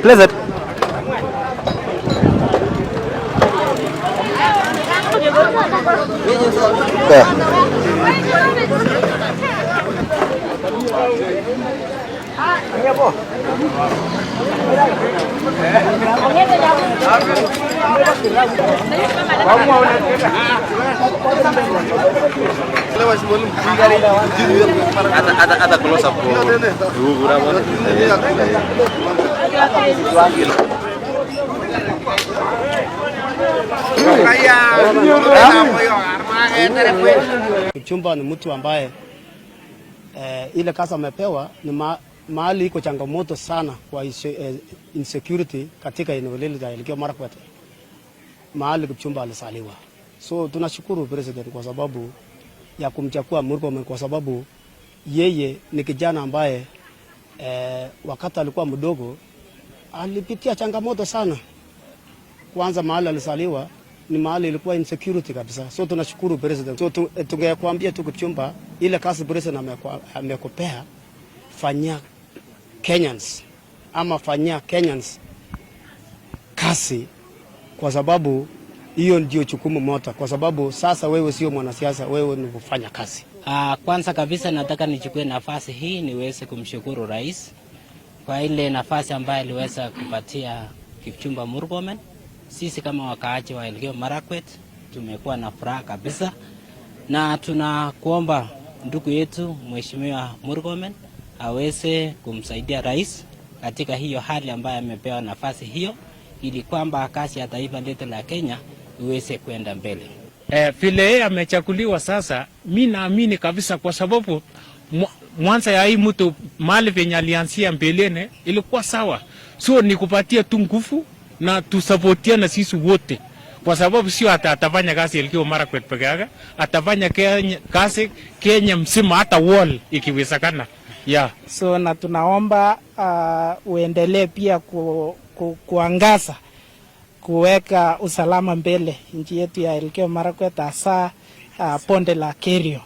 Pleasant. Ada close up. Kipchumba ni mtu ambaye ile kazi amepewa ni mahali iko changamoto sana kwa insecurity katika eneo lile la Elgeyo Marakwet. Mahali Kipchumba alisaliwa. So tunashukuru president kwa sababu ya kumchagua Murkomen, kwa sababu yeye ni kijana ambaye wakati alikuwa mdogo alipitia changamoto sana. Kwanza mahali alisaliwa ni mahali ilikuwa insecurity kabisa. So tunashukuru president. So tungekuambia tu Kipchumba, ile kazi president amekupea, fanyia Kenyans ama fanyia Kenyans kazi, kwa sababu hiyo ndio jukumu moja, kwa sababu sasa wewe sio mwanasiasa, wewe ni kufanya kazi. Kwanza kabisa nataka nichukue nafasi hii niweze kumshukuru rais kwa ile nafasi ambayo aliweza kupatia Kipchumba Murkomen. Sisi kama wakaaji wa Elgeyo Marakwet tumekuwa na furaha kabisa, na tunakuomba ndugu yetu Mheshimiwa Murkomen aweze kumsaidia rais katika hiyo hali ambayo amepewa nafasi hiyo, ili kwamba kazi ya taifa letu la Kenya iweze kwenda mbele. Vile yeye amechaguliwa sasa, mimi naamini kabisa, kwa sababu mwanzo ya hii mtu mahali penye alianzia mbelene ilikuwa sawa. So ni kupatia tu nguvu na tusapotiane sisi wote, kwa sababu sio atafanya kazi Elgeyo Marakwet peke yake, atafanya kazi Kenya mzima, hata wall ikiwezekana. Yeah. So na tunaomba uendelee pia kuangaza kuweka usalama mbele nchi yetu ya Elgeyo Marakwet, hasa bonde la Kerio.